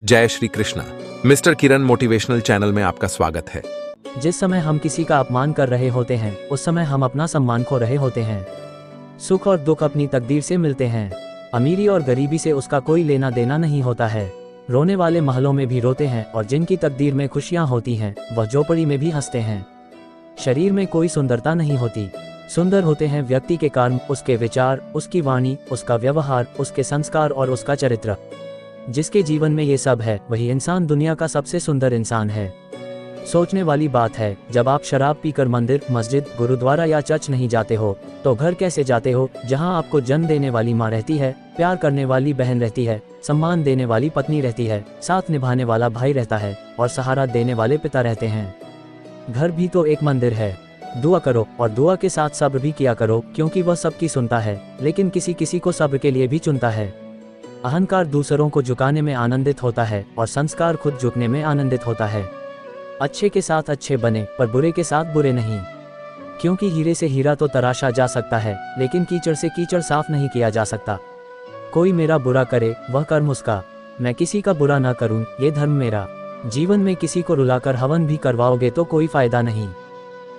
जय श्री कृष्णा। मिस्टर किरण motivational channel में आपका स्वागत है। जिस समय हम किसी का अपमान कर रहे होते हैं उस समय हम अपना सम्मान खो रहे होते हैं। सुख और दुख अपनी तकदीर से मिलते हैं। अमीरी और गरीबी से उसका कोई लेना देना नहीं होता है। रोने वाले महलों में भी रोते हैं और जिनकी तकदीर में खुशियां होती हैं वह झोपड़ी में भी हंसते हैं। शरीर में कोई सुंदरता नहीं होती, सुंदर होते हैं व्यक्ति के कर्म, उसके विचार, उसकी वाणी, उसका व्यवहार, उसके संस्कार और उसका चरित्र। जिसके जीवन में ये सब है वही इंसान दुनिया का सबसे सुंदर इंसान है। सोचने वाली बात है, जब आप शराब पीकर मंदिर, मस्जिद, गुरुद्वारा या चर्च नहीं जाते हो तो घर कैसे जाते हो, जहां आपको जन्म देने वाली माँ रहती है, प्यार करने वाली बहन रहती है, सम्मान देने वाली पत्नी रहती है, साथ निभाने वाला भाई रहता है और सहारा देने वाले पिता रहते हैं। घर भी तो एक मंदिर है। दुआ करो और दुआ के साथ सब्र भी किया करो, क्योंकि वह सबकी सुनता है लेकिन किसी किसी को सब्र के लिए भी चुनता है। अहंकार दूसरों को झुकाने में आनंदित होता है और संस्कार खुद झुकने में आनंदित होता है। अच्छे के साथ अच्छे बने पर बुरे के साथ बुरे नहीं, क्योंकि हीरे से हीरा तो तराशा जा सकता है लेकिन कीचड़ से कीचड़ साफ नहीं किया जा सकता। कोई मेरा बुरा करे वह कर्म उसका, मैं किसी का बुरा ना करूं ये धर्म मेरा। जीवन में किसी को रुलाकर हवन भी करवाओगे तो कोई फायदा नहीं,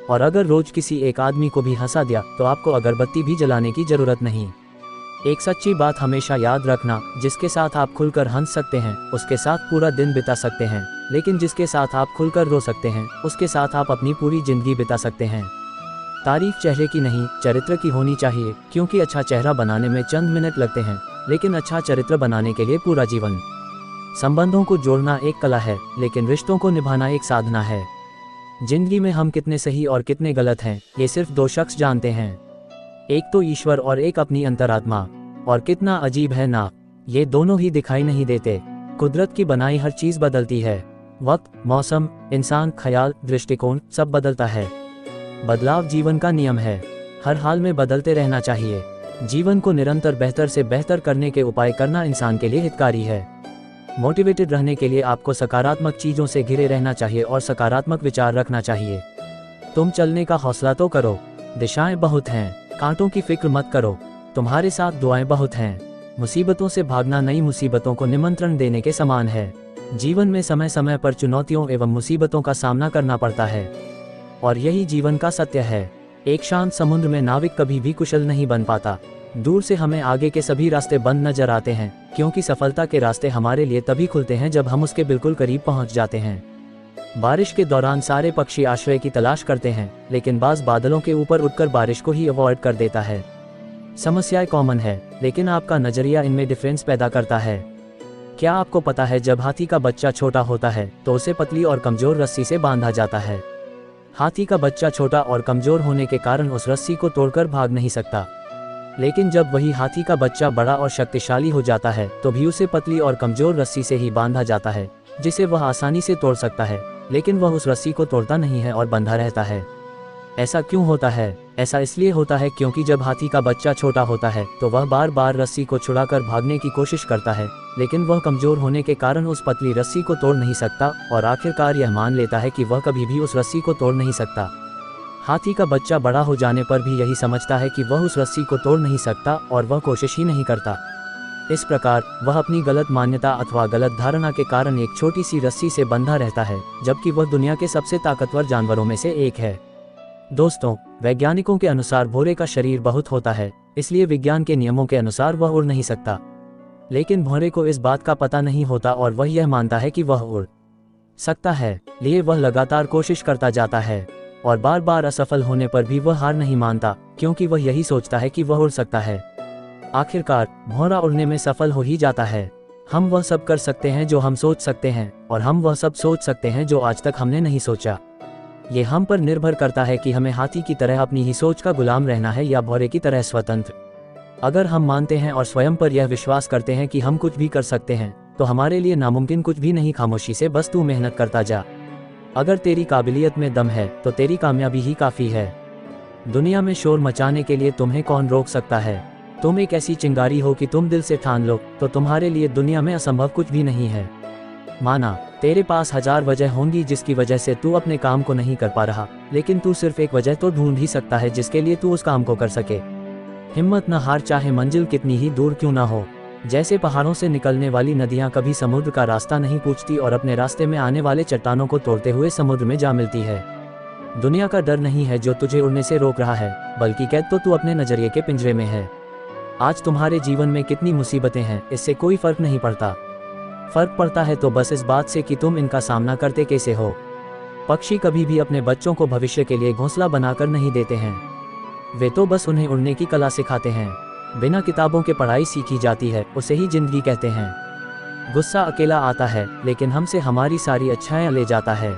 और अगर रोज किसी एक आदमी को भी हंसा दिया तो आपको अगरबत्ती भी जलाने की जरूरत नहीं। एक सच्ची बात हमेशा याद रखना, जिसके साथ आप खुलकर हंस सकते हैं उसके साथ पूरा दिन बिता सकते हैं, लेकिन जिसके साथ आप खुलकर रो सकते हैं उसके साथ आप अपनी पूरी जिंदगी बिता सकते हैं। तारीफ चेहरे की नहीं चरित्र की होनी चाहिए, क्योंकि अच्छा चेहरा बनाने में चंद मिनट लगते हैं लेकिन अच्छा चरित्र बनाने के लिए पूरा जीवन। संबंधों को जोड़ना एक कला है लेकिन रिश्तों को निभाना एक साधना है। जिंदगी में हम कितने सही और कितने गलत हैं ये सिर्फ दो शख्स जानते हैं, एक तो ईश्वर और एक अपनी अंतरात्मा। और कितना अजीब है ना, ये दोनों ही दिखाई नहीं देते। कुदरत की बनाई हर चीज बदलती है, वक्त, मौसम, इंसान, ख्याल, दृष्टिकोण सब बदलता है। बदलाव जीवन का नियम है, हर हाल में बदलते रहना चाहिए। जीवन को निरंतर बेहतर से बेहतर करने के उपाय करना इंसान के लिए हितकारी है। मोटिवेटेड रहने के लिए आपको सकारात्मक चीजों से घिरे रहना चाहिए और सकारात्मक विचार रखना चाहिए। तुम चलने का हौसला तो करो, दिशाएं बहुत हैं, कांटों की फिक्र मत करो, तुम्हारे साथ दुआएं बहुत हैं। मुसीबतों से भागना नई मुसीबतों को निमंत्रण देने के समान है। जीवन में समय समय पर चुनौतियों एवं मुसीबतों का सामना करना पड़ता है और यही जीवन का सत्य है। एक शांत समुद्र में नाविक कभी भी कुशल नहीं बन पाता। दूर से हमें आगे के सभी रास्ते बंद नजर आते हैं, क्योंकि सफलता के रास्ते हमारे लिए तभी खुलते हैं जब हम उसके बिल्कुल करीब पहुंच जाते हैं। बारिश के दौरान सारे पक्षी आश्रय की तलाश करते हैं, लेकिन बाज बादलों के ऊपर उड़कर बारिश को ही अवॉइड कर देता है। समस्याएं कॉमन है लेकिन आपका नजरिया इनमें डिफरेंस पैदा करता है। क्या आपको पता है, जब हाथी का बच्चा छोटा होता है तो उसे पतली और कमजोर रस्सी से बांधा जाता है। हाथी का बच्चा छोटा और कमजोर होने के कारण उस रस्सी को तोड़कर भाग नहीं सकता, लेकिन जब वही हाथी का बच्चा बड़ा और शक्तिशाली हो जाता है तो भी उसे पतली और कमजोर रस्सी से ही बांधा जाता है, जिसे वह आसानी से तोड़ सकता है, लेकिन वह उस रस्सी को तोड़ता नहीं है और बंधा रहता है। ऐसा क्यों होता है? ऐसा इसलिए होता है क्योंकि जब हाथी का बच्चा छोटा होता है तो वह बार बार रस्सी को छुड़ाकर भागने की कोशिश करता है, लेकिन वह कमजोर होने के कारण उस पतली रस्सी को तोड़ नहीं सकता और आखिरकार यह मान लेता है कि वह कभी भी उस रस्सी को तोड़ नहीं सकता। हाथी का बच्चा बड़ा हो जाने पर भी यही समझता है कि वह उस रस्सी को तोड़ नहीं सकता और वह कोशिश ही नहीं करता। इस प्रकार वह अपनी गलत मान्यता अथवा गलत धारणा के कारण एक छोटी सी रस्सी से बंधा रहता है, जबकि वह दुनिया के सबसे ताकतवर जानवरों में से एक है। दोस्तों, वैज्ञानिकों के अनुसार भौरे का शरीर बहुत होता है, इसलिए विज्ञान के नियमों के अनुसार वह उड़ नहीं सकता। लेकिन भौरे को इस बात का पता नहीं होता और वह यह मानता है कि वह उड़ सकता है, लिए वह लगातार कोशिश करता जाता है और बार बार असफल होने पर भी वह हार नहीं मानता, क्योंकि वह यही सोचता है कि वह उड़ सकता है। आखिरकार भौरा उड़ने में सफल हो ही जाता है। हम वह सब कर सकते हैं जो हम सोच सकते हैं और हम वह सब सोच सकते हैं जो आज तक हमने नहीं सोचा। ये हम पर निर्भर करता है कि हमें हाथी की तरह अपनी ही सोच का गुलाम रहना है या भौरे की तरह स्वतंत्र। अगर हम मानते हैं और स्वयं पर यह विश्वास करते हैं कि हम कुछ भी कर सकते हैं तो हमारे लिए नामुमकिन कुछ भी नहीं। खामोशी से बस तू मेहनत करता जा। अगर तेरी काबिलियत में दम है तो तेरी कामयाबी ही काफी है। दुनिया में शोर मचाने के लिए तुम्हें कौन रोक सकता है? तुम एक ऐसी चिंगारी हो कि तुम दिल से ठान लो तो तुम्हारे लिए दुनिया में असंभव कुछ भी नहीं है। माना तेरे पास 1000 वजह होंगी जिसकी वजह से तू अपने काम को नहीं कर पा रहा, लेकिन तू सिर्फ एक वजह तो ढूंढ ही सकता है जिसके लिए तू उस काम को कर सके। हिम्मत न हार, चाहे मंजिल कितनी ही दूर क्यों ना हो। जैसे पहाड़ों से निकलने वाली नदियां कभी समुद्र का रास्ता नहीं पूछती और अपने रास्ते में आने वाले चट्टानों को तोड़ते हुए समुद्र में जा मिलती है। दुनिया का डर नहीं है जो तुझे उड़ने से रोक रहा है, बल्कि कैद तो तू अपने नजरिए के पिंजरे में है। आज तुम्हारे जीवन में कितनी मुसीबतें हैं, इससे कोई फर्क नहीं पड़ता। फर्क पड़ता है तो बस इस बात से कि तुम इनका सामना करते कैसे हो। पक्षी कभी भी अपने बच्चों को भविष्य के लिए घोंसला बनाकर नहीं देते हैं, वे तो बस उन्हें उड़ने की कला सिखाते हैं। बिना किताबों के पढ़ाई सीखी जाती है, उसे ही जिंदगी कहते हैं। गुस्सा अकेला आता है लेकिन हमसे हमारी सारी अच्छाइयाँ ले जाता है।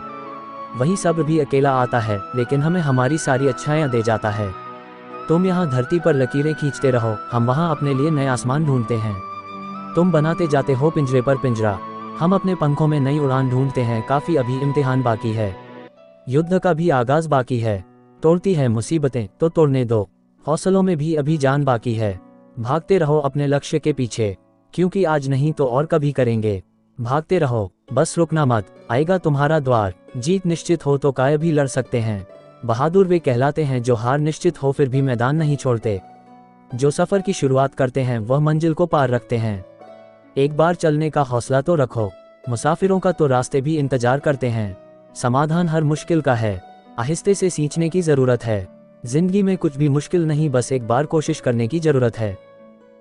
वही सब्र भी अकेला आता है लेकिन हमें हमारी सारी अच्छाइयाँ दे जाता है। तुम यहाँ धरती पर लकीरें खींचते रहो, हम वहाँ अपने लिए नए आसमान ढूंढते हैं। तुम बनाते जाते हो पिंजरे पर पिंजरा, हम अपने पंखों में नई उड़ान ढूंढते हैं। काफ़ी अभी इम्तिहान बाकी है, युद्ध का भी आगाज बाकी है। तोड़ती है मुसीबतें तो तोड़ने दो, हौसलों में भी अभी जान बाकी है। भागते रहो अपने लक्ष्य के पीछे, क्योंकि आज नहीं तो और कभी करेंगे। भागते रहो, बस रुकना मत, आएगा तुम्हारा द्वार। जीत निश्चित हो तो काय भी लड़ सकते हैं। बहादुर वे कहलाते हैं जो हार निश्चित हो फिर भी मैदान नहीं छोड़ते। जो सफ़र की शुरुआत करते हैं वह मंजिल को पार रखते हैं। एक बार चलने का हौसला तो रखो, मुसाफिरों का तो रास्ते भी इंतजार करते हैं। समाधान हर मुश्किल का है, आहिस्ते से सींचने की ज़रूरत है। जिंदगी में कुछ भी मुश्किल नहीं, बस एक बार कोशिश करने की ज़रूरत है।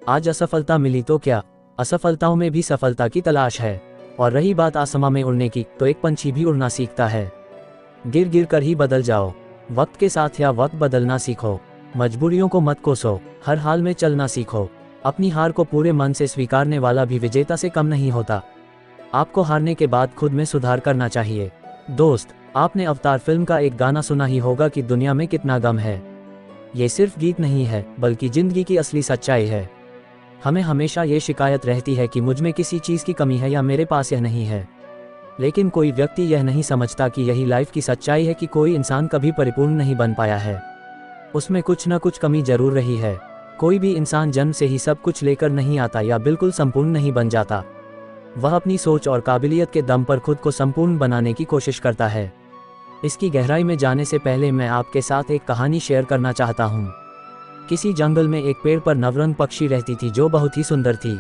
आज असफलता मिली तो क्या, असफलताओं में भी सफलता की तलाश है। और रही बात आसमां में उड़ने की, तो एक पंछी भी उड़ना सीखता है। गिर गिर कर ही बदल जाओ, वक्त के साथ या वक्त बदलना सीखो। मजबूरियों को मत कोसो, हर हाल में चलना सीखो। अपनी हार को पूरे मन से स्वीकारने वाला भी विजेता से कम नहीं होता। आपको हारने के बाद खुद में सुधार करना चाहिए। दोस्त, आपने अवतार फिल्म का एक गाना सुना ही होगा कि दुनिया में कितना गम है। ये सिर्फ गीत नहीं है, बल्कि जिंदगी की असली सच्चाई है। हमें हमेशा ये शिकायत रहती है कि मुझ में किसी चीज़ की कमी है या मेरे पास यह नहीं है। लेकिन कोई व्यक्ति यह नहीं समझता कि यही लाइफ की सच्चाई है कि कोई इंसान कभी परिपूर्ण नहीं बन पाया है। उसमें कुछ न कुछ कमी जरूर रही है। कोई भी इंसान जन्म से ही सब कुछ लेकर नहीं आता या बिल्कुल संपूर्ण नहीं बन जाता। वह अपनी सोच और काबिलियत के दम पर खुद को संपूर्ण बनाने की कोशिश करता है। इसकी गहराई में जाने से पहले मैं आपके साथ एक कहानी शेयर करना चाहता हूँ। किसी जंगल में एक पेड़ पर नवरंग पक्षी रहती थी जो बहुत ही सुंदर थी।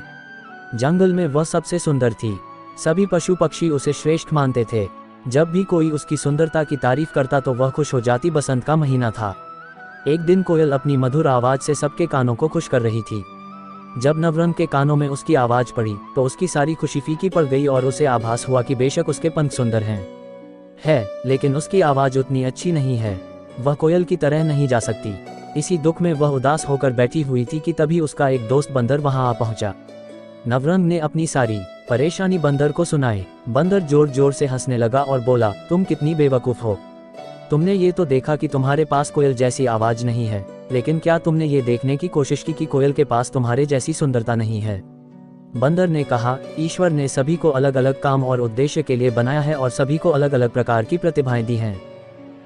जंगल में वह सबसे सुंदर थी। सभी पशु पक्षी उसे श्रेष्ठ मानते थे। जब भी कोई उसकी सुंदरता की तारीफ करता तो वह खुश हो जाती। बसंत का महीना था। एक दिन कोयल अपनी मधुर आवाज़ से सबके कानों को खुश कर रही थी। जब नवरंग के कानों में उसकी आवाज़ पड़ी तो उसकी सारी खुशी फीकी पड़ गई और उसे आभास हुआ कि बेशक उसके पंख सुंदर हैं, लेकिन उसकी आवाज़ उतनी अच्छी नहीं है। वह कोयल की तरह नहीं जा सकती। इसी दुख में वह उदास होकर बैठी हुई थी कि तभी उसका एक दोस्त बंदर वहां आ पहुंचा। नवरंग ने अपनी सारी परेशानी बंदर को सुनाई। बंदर जोर जोर से हंसने लगा और बोला, तुम कितनी बेवकूफ़ हो। तुमने ये तो देखा कि तुम्हारे पास कोयल जैसी आवाज़ नहीं है, लेकिन क्या तुमने ये देखने की कोशिश की कि कोयल के पास तुम्हारे जैसी सुंदरता नहीं है। बंदर ने कहा, ईश्वर ने सभी को अलग अलग काम और उद्देश्य के लिए बनाया है और सभी को अलग अलग प्रकार की प्रतिभाएं दी हैं।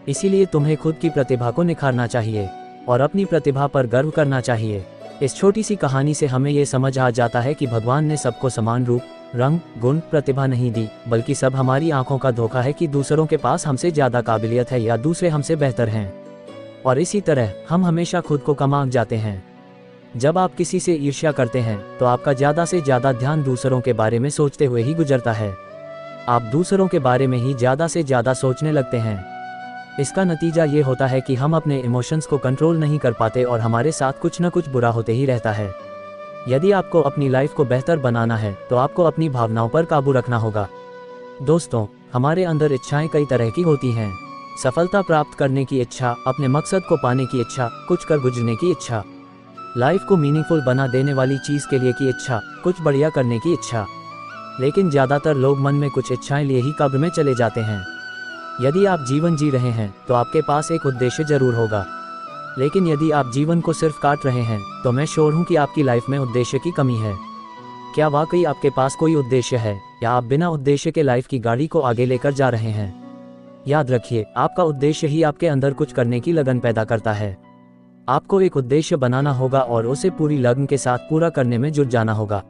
इसीलिए तुम्हें खुद की प्रतिभा को निखारना चाहिए और अपनी प्रतिभा पर गर्व करना चाहिए। इस छोटी सी कहानी से हमें ये समझ आ जाता है कि भगवान ने सबको समान रूप, रंग, गुण, प्रतिभा नहीं दी, बल्कि सब हमारी आंखों का धोखा है कि दूसरों के पास हमसे ज़्यादा काबिलियत है या दूसरे हमसे बेहतर हैं। और इसी तरह हम हमेशा खुद को कम आंक जाते हैं। जब आप किसी से ईर्ष्या करते हैं तो आपका ज़्यादा से ज़्यादा ध्यान दूसरों के बारे में सोचते हुए ही गुजरता है। आप दूसरों के बारे में ही ज़्यादा से ज़्यादा सोचने लगते हैं। इसका नतीजा ये होता है कि हम अपने इमोशंस को कंट्रोल नहीं कर पाते और हमारे साथ कुछ न कुछ बुरा होते ही रहता है। यदि आपको अपनी लाइफ को बेहतर बनाना है तो आपको अपनी भावनाओं पर काबू रखना होगा। दोस्तों, हमारे अंदर इच्छाएं कई तरह की होती हैं। सफलता प्राप्त करने की इच्छा, अपने मकसद को पाने की इच्छा, कुछ कर गुजरने की इच्छा, लाइफ को मीनिंगफुल बना देने वाली चीज़ के लिए की इच्छा, कुछ बढ़िया करने की इच्छा। लेकिन ज़्यादातर लोग मन में कुछ इच्छाएं लिए ही कब्र में चले जाते हैं। यदि आप जीवन जी रहे हैं तो आपके पास एक उद्देश्य जरूर होगा, लेकिन यदि आप जीवन को सिर्फ काट रहे हैं तो मैं श्योर हूँ कि आपकी लाइफ में उद्देश्य की कमी है। क्या वाकई आपके पास कोई उद्देश्य है या आप बिना उद्देश्य के लाइफ की गाड़ी को आगे लेकर जा रहे हैं? याद रखिए, आपका उद्देश्य ही आपके अंदर कुछ करने की लगन पैदा करता है। आपको एक उद्देश्य बनाना होगा और उसे पूरी लगन के साथ पूरा करने में जुट जाना होगा।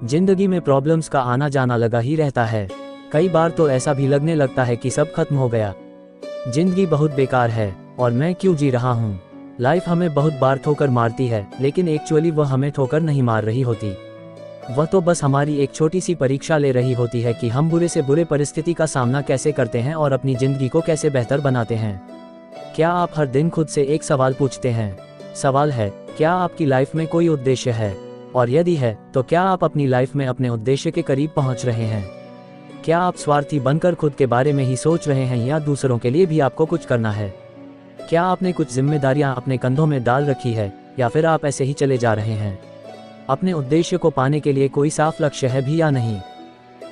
जिंदगी में प्रॉब्लम्स का आना जाना लगा ही रहता है। कई बार तो ऐसा भी लगने लगता है कि सब खत्म हो गया, जिंदगी बहुत बेकार है और मैं क्यों जी रहा हूँ। लाइफ हमें बहुत बार ठोकर मारती है, लेकिन एक्चुअली वह हमें ठोकर नहीं मार रही होती। वह तो बस हमारी एक छोटी सी परीक्षा ले रही होती है कि हम बुरे से बुरे परिस्थिति का सामना कैसे करते हैं और अपनी जिंदगी को कैसे बेहतर बनाते हैं। क्या आप हर दिन खुद से एक सवाल पूछते हैं? सवाल है, क्या आपकी लाइफ में कोई उद्देश्य है? और यदि है, तो क्या आप अपनी लाइफ में अपने उद्देश्य के करीब पहुंच रहे हैं? क्या आप स्वार्थी बनकर खुद के बारे में ही सोच रहे हैं या दूसरों के लिए भी आपको कुछ करना है? क्या आपने कुछ जिम्मेदारियां अपने कंधों में डाल रखी है या फिर आप ऐसे ही चले जा रहे हैं? अपने उद्देश्य को पाने के लिए कोई साफ लक्ष्य है भी या नहीं?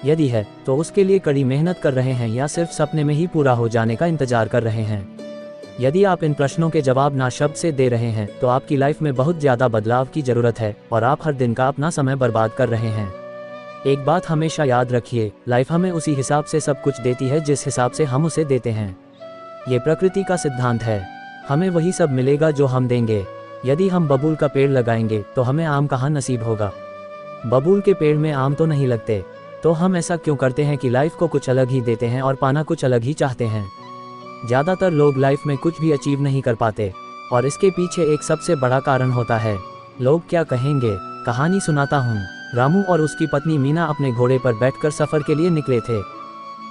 यदि है, तो उसके लिए कड़ी मेहनत कर रहे हैं या सिर्फ सपने में ही पूरा हो जाने का इंतजार कर रहे हैं? यदि आप इन प्रश्नों के जवाब ना शब्द से दे रहे हैं तो आपकी लाइफ में बहुत ज़्यादा बदलाव की ज़रूरत है और आप हर दिन का अपना समय बर्बाद कर रहे हैं। एक बात हमेशा याद रखिए, लाइफ हमें उसी हिसाब से सब कुछ देती है जिस हिसाब से हम उसे देते हैं। ये प्रकृति का सिद्धांत है, हमें वही सब मिलेगा जो हम देंगे। यदि हम बबूल का पेड़ लगाएंगे तो हमें आम कहाँ नसीब होगा? बबूल के पेड़ में आम तो नहीं लगते। तो हम ऐसा क्यों करते हैं कि लाइफ को कुछ अलग ही देते हैं और पाना कुछ अलग ही चाहते हैं? ज़्यादातर लोग लाइफ में कुछ भी अचीव नहीं कर पाते और इसके पीछे एक सबसे बड़ा कारण होता है, लोग क्या कहेंगे। कहानी सुनाता हूँ। रामू और उसकी पत्नी मीना अपने घोड़े पर बैठकर सफ़र के लिए निकले थे।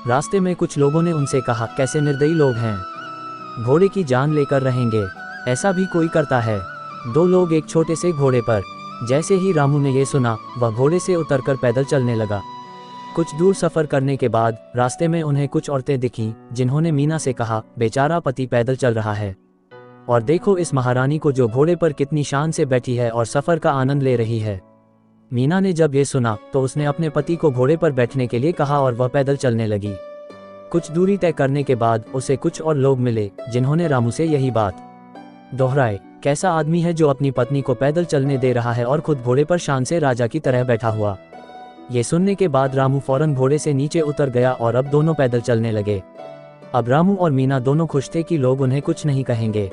रास्ते में कुछ लोगों ने उनसे कहा, कैसे निर्दयी लोग हैं, घोड़े की जान लेकर रहेंगे, ऐसा भी कोई करता है? दो लोग एक छोटे से घोड़े पर। जैसे ही रामू ने ये सुना, वह घोड़े से उतरकर पैदल चलने लगा। कुछ दूर सफ़र करने के बाद रास्ते में उन्हें कुछ औरतें दिखीं जिन्होंने मीना से कहा, बेचारा पति पैदल चल रहा है और देखो इस महारानी को जो घोड़े पर कितनी शान से बैठी है और सफ़र का आनंद ले रही है। मीना ने जब ये सुना तो उसने अपने पति को घोड़े पर बैठने के लिए कहा और वह पैदल चलने लगी। कुछ दूरी तय करने के बाद उसे कुछ और लोग मिले जिन्होंने रामू से यही बात दोहराई, कैसा आदमी है जो अपनी पत्नी को पैदल चलने दे रहा है और खुद घोड़े पर शान से राजा की तरह बैठा हुआ। ये सुनने के बाद रामू फौरन घोड़े से नीचे उतर गया और अब दोनों पैदल चलने लगे। अब रामू और मीना दोनों खुश थे कि लोग उन्हें कुछ नहीं कहेंगे।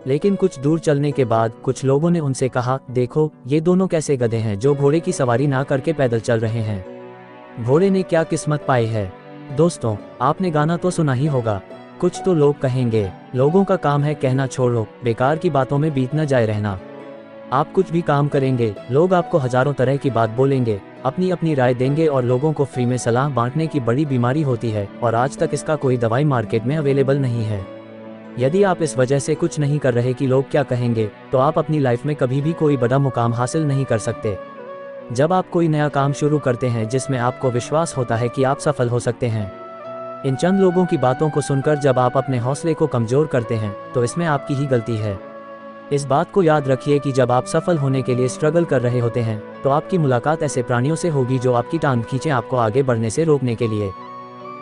लेकिन कुछ दूर चलने के बाद कुछ लोगों ने उनसे कहा, देखो ये दोनों कैसे गधे हैं जो घोड़े की सवारी ना करके पैदल चल रहे हैं। घोड़े ने क्या किस्मत पाई है। दोस्तों, आपने गाना तो सुना ही होगा, कुछ तो लोग कहेंगे। लोगों का काम है कहना छोड़ो, बेकार की बातों में बीत न जाए रहना। आप कुछ भी काम करेंगे, लोग आपको हजारों तरह की बात बोलेंगे, अपनी अपनी राय देंगे और लोगों को फ्री में सलाह बांटने की बड़ी बीमारी होती है और आज तक इसका कोई दवाई मार्केट में अवेलेबल नहीं है। यदि आप इस वजह से कुछ नहीं कर रहे कि लोग क्या कहेंगे, तो आप अपनी लाइफ में कभी भी कोई बड़ा मुकाम हासिल नहीं कर सकते। जब आप कोई नया काम शुरू करते हैं जिसमें आपको विश्वास होता है कि आप सफल हो सकते हैं, इन चंद लोगों की बातों को सुनकर जब आप अपने हौसले को कमजोर करते हैं तो इसमें आपकी ही गलती है। इस बात को याद रखिए कि जब आप सफल होने के लिए स्ट्रगल कर रहे होते हैं तो आपकी मुलाकात ऐसे प्राणियों से होगी जो आपकी टांग खींचे आपको आगे बढ़ने से रोकने के लिए।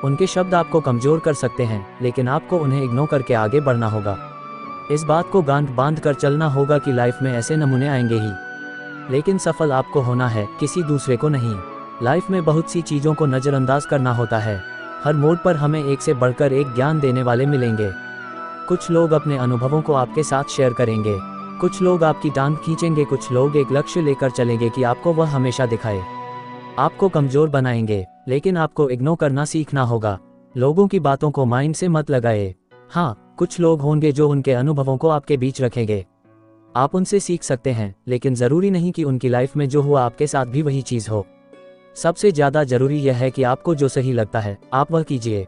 उनके शब्द आपको कमजोर कर सकते हैं, लेकिन आपको उन्हें इग्नोर करके आगे बढ़ना होगा। इस बात को गांठ बांध कर चलना होगा कि लाइफ में ऐसे नमूने आएंगे ही, लेकिन सफल आपको होना है, किसी दूसरे को नहीं। लाइफ में बहुत सी चीज़ों को नज़रअंदाज करना होता है। हर मोड़ पर हमें एक से बढ़कर एक ज्ञान देने वाले मिलेंगे। कुछ लोग अपने अनुभवों को आपके साथ शेयर करेंगे, कुछ लोग आपकी टांग खींचेंगे, कुछ लोग एक लक्ष्य लेकर चलेंगे कि आपको वह हमेशा दिखाए। आपको कमज़ोर बनाएंगे, लेकिन आपको इग्नोर करना सीखना होगा। लोगों की बातों को माइंड से मत लगाए। हाँ, कुछ लोग होंगे जो उनके अनुभवों को आपके बीच रखेंगे। आप उनसे सीख सकते हैं, लेकिन ज़रूरी नहीं कि उनकी लाइफ में जो हुआ आपके साथ भी वही चीज़ हो। सबसे ज़्यादा ज़रूरी यह है कि आपको जो सही लगता है आप वह कीजिए।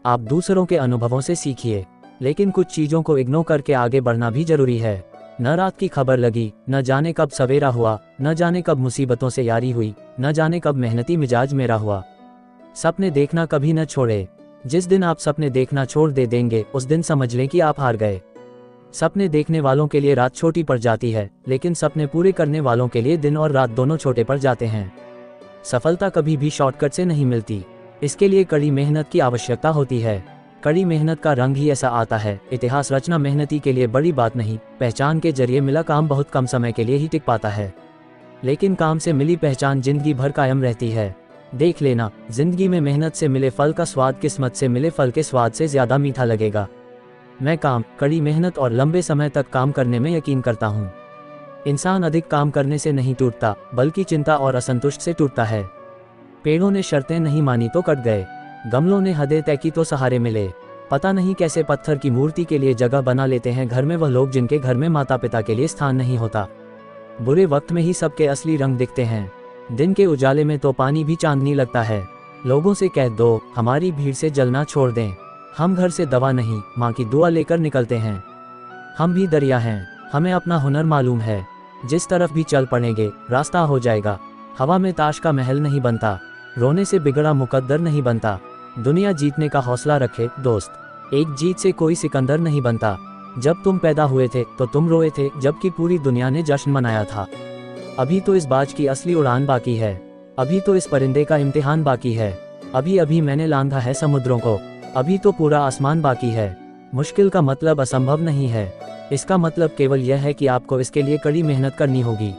आप दूसरों के अनुभवों से सीखिए, लेकिन कुछ चीज़ों को इग्नोर करके आगे बढ़ना भी ज़रूरी है। न रात की खबर लगी, न जाने कब सवेरा हुआ, न जाने कब मुसीबतों से यारी हुई, न जाने कब मेहनती मिजाज मेरा हुआ। सपने देखना कभी न छोड़े। जिस दिन आप सपने देखना छोड़ देंगे उस दिन समझ लें कि आप हार गए। सपने देखने वालों के लिए रात छोटी पड़ जाती है, लेकिन सपने पूरे करने वालों के लिए दिन और रात दोनों छोटे पड़ जाते हैं। सफलता कभी भी शॉर्टकट से नहीं मिलती, इसके लिए कड़ी मेहनत की आवश्यकता होती है। कड़ी मेहनत का रंग ही ऐसा आता है। इतिहास रचना मेहनती के लिए बड़ी बात नहीं, पहचान के जरिए मिला काम बहुत कम समय के लिए ही टिक पाता है, लेकिन काम से मिली पहचान जिंदगी भर कायम रहती है। देख लेना, जिंदगी में मेहनत से मिले फल का स्वाद किस्मत से मिले फल के स्वाद से ज़्यादा मीठा लगेगा। मैं काम, कड़ी मेहनत और लंबे समय तक काम करने में यकीन करता हूँ। इंसान अधिक काम करने से नहीं टूटता, बल्कि चिंता और असंतुष्ट से टूटता है। पेड़ों ने शर्तें नहीं मानी तो कट गए, गमलों ने हदें तय की तो सहारे मिले। पता नहीं कैसे पत्थर की मूर्ति के लिए जगह बना लेते हैं घर में वह लोग जिनके घर में माता पिता के लिए स्थान नहीं होता। बुरे वक्त में ही सबके असली रंग दिखते हैं। दिन के उजाले में तो पानी भी चांदनी लगता है। लोगों से कह दो हमारी भीड़ से जलना छोड़ दें। हम घर से दवा नहीं माँ की दुआ लेकर निकलते हैं। हम भी दरिया हैं, हमें अपना हुनर मालूम है। जिस तरफ भी चल पड़ेंगे रास्ता हो जाएगा। हवा में ताश का महल नहीं बनता, रोने से बिगड़ा मुकद्दर नहीं बनता। दुनिया जीतने का हौसला रखे दोस्त, एक जीत से कोई सिकंदर नहीं बनता। जब तुम पैदा हुए थे तो तुम रोए थे, जबकि पूरी दुनिया ने जश्न मनाया था। अभी तो इस बाज की असली उड़ान बाकी है, अभी तो इस परिंदे का इम्तिहान बाकी है। अभी अभी मैंने लांघा है समुद्रों को, अभी तो पूरा आसमान बाकी है। मुश्किल का मतलब असंभव नहीं है, इसका मतलब केवल यह है कि आपको इसके लिए कड़ी मेहनत करनी होगी।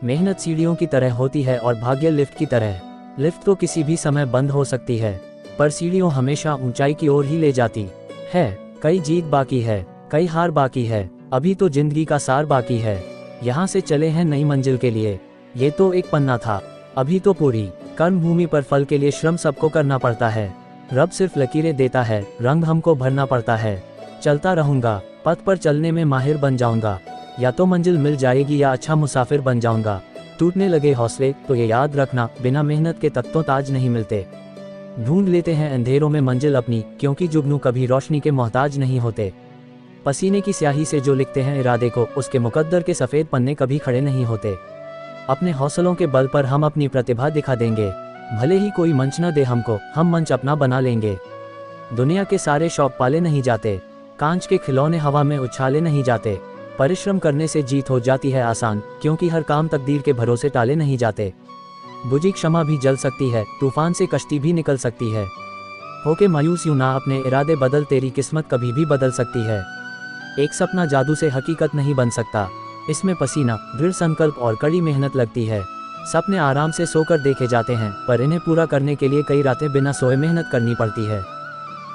मेहनत सीढ़ियों की तरह होती है और भाग्य लिफ्ट की तरह। लिफ्ट तो किसी भी समय बंद हो सकती है, पर सीढ़ियों हमेशा ऊंचाई की ओर ही ले जाती है। कई जीत बाकी है, कई हार बाकी है, अभी तो जिंदगी का सार बाकी है। यहाँ से चले हैं नई मंजिल के लिए, ये तो एक पन्ना था, अभी तो पूरी कर्म भूमि पर फल के लिए श्रम सबको करना पड़ता है। रब सिर्फ लकीरें देता है, रंग हमको भरना पड़ता है। चलता रहूंगा, पथ पर चलने में माहिर बन जाऊंगा। या तो मंजिल मिल जाएगी या अच्छा मुसाफिर बन जाऊंगा। टूटने लगे हौसले तो ये याद रखना, बिना मेहनत के तख्तों ताज नहीं मिलते। ढूंढ लेते हैं अंधेरों में मंजिल अपनी, क्योंकि जुगनू कभी रोशनी के मोहताज नहीं होते। पसीने की स्याही से जो लिखते हैं इरादे को, उसके मुकद्दर के सफ़ेद पन्ने कभी खड़े नहीं होते। अपने हौसलों के बल पर हम अपनी प्रतिभा दिखा देंगे। भले ही कोई मंच न दे हमको, हम मंच अपना बना लेंगे। दुनिया के सारे शौक पाले नहीं जाते, कांच के खिलौने हवा में उछाले नहीं जाते। परिश्रम करने से जीत हो जाती है आसान, क्योंकि हर काम तकदीर के भरोसे टाले नहीं जाते। बुझी क्षमा भी जल सकती है, तूफान से कश्ती भी निकल सकती है। होके मायूस यूं ना, अपने इरादे बदल, तेरी किस्मत कभी भी बदल सकती है। एक सपना जादू से हकीकत नहीं बन सकता, इसमें पसीना, दृढ़ संकल्प और कड़ी मेहनत लगती है। सपने आराम से सोकर देखे जाते हैं, पर इन्हें पूरा करने के लिए कई रातें बिना सोए मेहनत करनी पड़ती है।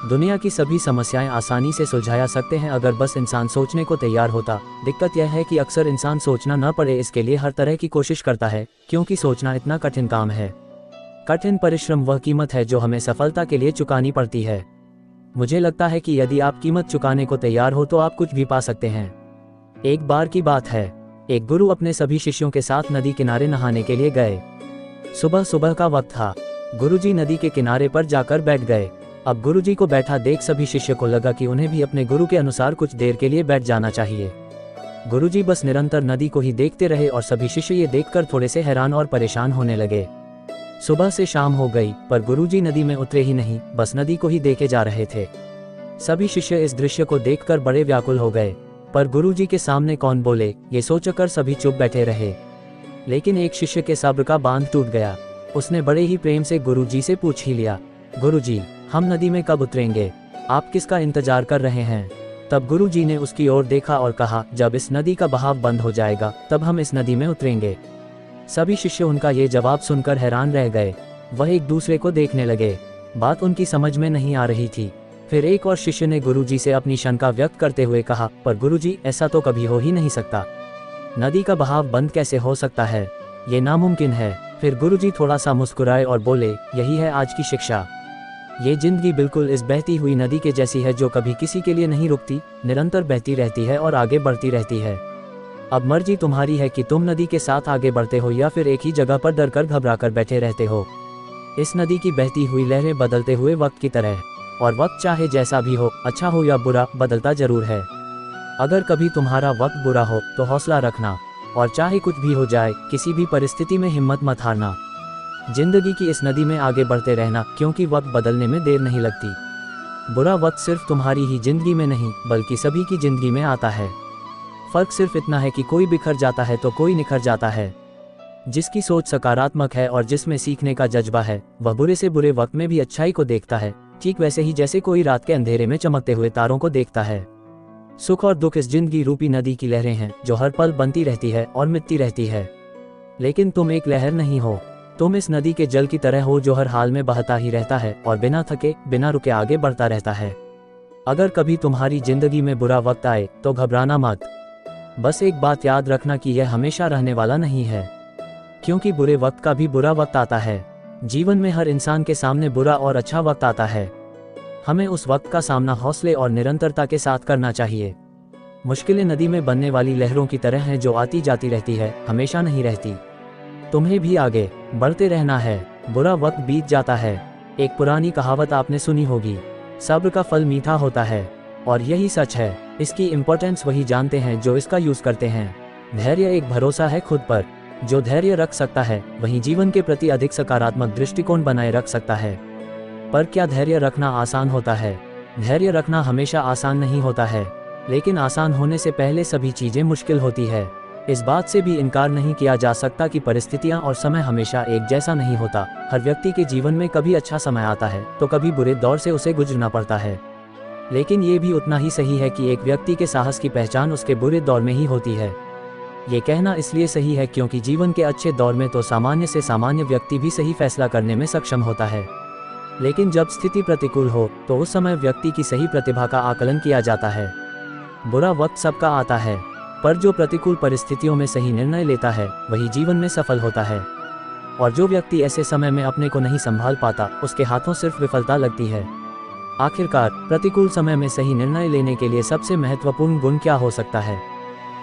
दुनिया की सभी समस्याएं आसानी से सुलझाया सकते हैं अगर बस इंसान सोचने को तैयार होता। दिक्कत यह है कि अक्सर इंसान सोचना न पड़े इसके लिए हर तरह की कोशिश करता है, क्योंकि सोचना इतना कठिन काम है। कठिन परिश्रम वह कीमत है जो हमें सफलता के लिए चुकानी पड़ती है। मुझे लगता है कि यदि आप कीमत चुकाने को तैयार हो तो आप कुछ भी पा सकते हैं। एक बार की बात है, एक गुरु अपने सभी शिष्यों के साथ नदी किनारे नहाने के लिए गए। सुबह सुबह का वक्त था। गुरुजी नदी के किनारे पर जाकर बैठ गए। अब गुरुजी को बैठा देख सभी शिष्य को लगा कि उन्हें भी अपने गुरु के अनुसार कुछ देर के लिए बैठ जाना चाहिए। गुरुजी बस निरंतर नदी को ही देखते रहे और सभी शिष्य ये देखकर थोड़े से हैरान और परेशान होने लगे। सुबह से शाम हो गई, पर गुरुजी नदी में उतरे ही नहीं, बस नदी को ही देखे जा रहे थे। सभी शिष्य इस दृश्य को देखकर बड़े व्याकुल हो गए, पर गुरुजी के सामने कौन बोले ये सोचकर सभी चुप बैठे रहे। लेकिन एक शिष्य के सब्र का बांध टूट गया। उसने बड़े ही प्रेम से गुरुजी से पूछ ही लिया, गुरुजी हम नदी में कब उतरेंगे? आप किसका इंतजार कर रहे हैं? तब गुरुजी ने उसकी ओर देखा और कहा, जब इस नदी का बहाव बंद हो जाएगा तब हम इस नदी में उतरेंगे। सभी शिष्य उनका ये जवाब सुनकर हैरान रह गए। वह एक दूसरे को देखने लगे, बात उनकी समझ में नहीं आ रही थी। फिर एक और शिष्य ने गुरुजी से अपनी शंका व्यक्त करते हुए कहा, पर गुरुजी ऐसा तो कभी हो ही नहीं सकता। नदी का बहाव बंद कैसे हो सकता है? ये नामुमकिन है। फिर गुरुजी थोड़ा सा मुस्कुराए और बोले, यही है आज की शिक्षा। ये जिंदगी बिल्कुल इस बहती हुई नदी के जैसी है जो कभी किसी के लिए नहीं रुकती, निरंतर बहती रहती है और आगे बढ़ती रहती है। अब मर्जी तुम्हारी है कि तुम नदी के साथ आगे बढ़ते हो या फिर एक ही जगह पर डर कर घबरा कर बैठे रहते हो। इस नदी की बहती हुई लहरें बदलते हुए वक्त की तरह, और वक्त चाहे जैसा भी हो, अच्छा हो या बुरा, बदलता जरूर है। अगर कभी तुम्हारा वक्त बुरा हो तो हौसला रखना, और चाहे कुछ भी हो जाए किसी भी परिस्थिति में हिम्मत मत हारना। जिंदगी की इस नदी में आगे बढ़ते रहना, क्योंकि वक्त बदलने में देर नहीं लगती। बुरा वक्त सिर्फ तुम्हारी ही जिंदगी में नहीं बल्कि सभी की जिंदगी में आता है। फर्क सिर्फ इतना है कि कोई बिखर जाता है तो कोई निखर जाता है। जिसकी सोच सकारात्मक है और जिसमें सीखने का जज्बा है, वह बुरे से बुरे वक्त में भी अच्छाई को देखता है, ठीक वैसे ही जैसे कोई रात के अंधेरे में चमकते हुए तारों को देखता है। सुख और दुख इस जिंदगी रूपी नदी की लहरें हैं जो हर पल बनती रहती है और मिटती रहती है। लेकिन तुम एक लहर नहीं हो, तुम इस नदी के जल की तरह हो जो हर हाल में बहता ही रहता है और बिना थके बिना रुके आगे बढ़ता रहता है। अगर कभी तुम्हारी जिंदगी में बुरा वक्त आए तो घबराना मत। बस एक बात याद रखना कि यह हमेशा रहने वाला नहीं है, क्योंकि बुरे वक्त का भी बुरा वक्त आता है। जीवन में हर इंसान के सामने बुरा और अच्छा वक्त आता है। हमें उस वक्त का सामना हौसले और निरंतरता के साथ करना चाहिए। मुश्किलें नदी में बनने वाली लहरों की तरह हैं जो आती जाती रहती है, हमेशा नहीं रहती। तुम्हें भी आगे बढ़ते रहना है, बुरा वक्त बीत जाता है। एक पुरानी कहावत आपने सुनी होगी, सब्र का फल मीठा होता है, और यही सच है। इसकी इम्पोर्टेंस वही जानते हैं जो इसका यूज करते हैं। धैर्य एक भरोसा है खुद पर। जो धैर्य रख सकता है वही जीवन के प्रति अधिक सकारात्मक दृष्टिकोण बनाए रख सकता है। पर क्या धैर्य रखना आसान होता है? धैर्य रखना हमेशा आसान नहीं होता है, लेकिन आसान होने से पहले सभी चीजें मुश्किल होती है। इस बात से भी इनकार नहीं किया जा सकता कि परिस्थितियां और समय हमेशा एक जैसा नहीं होता। हर व्यक्ति के जीवन में कभी अच्छा समय आता है तो कभी बुरे दौर से उसे गुजरना पड़ता है। लेकिन ये भी उतना ही सही है कि एक व्यक्ति के साहस की पहचान उसके बुरे दौर में ही होती है। ये कहना इसलिए सही है क्योंकि जीवन के अच्छे दौर में तो सामान्य से सामान्य व्यक्ति भी सही फैसला करने में सक्षम होता है, लेकिन जब स्थिति प्रतिकूल हो तो उस समय व्यक्ति की सही प्रतिभा का आकलन किया जाता है। बुरा वक्त सबका आता है, पर जो प्रतिकूल परिस्थितियों में सही निर्णय लेता है वही जीवन में सफल होता है। और जो व्यक्ति ऐसे समय में अपने को नहीं संभाल पाता उसके हाथों सिर्फ विफलता लगती है। आखिरकार प्रतिकूल समय में सही निर्णय लेने के लिए सबसे महत्वपूर्ण गुण क्या हो सकता है?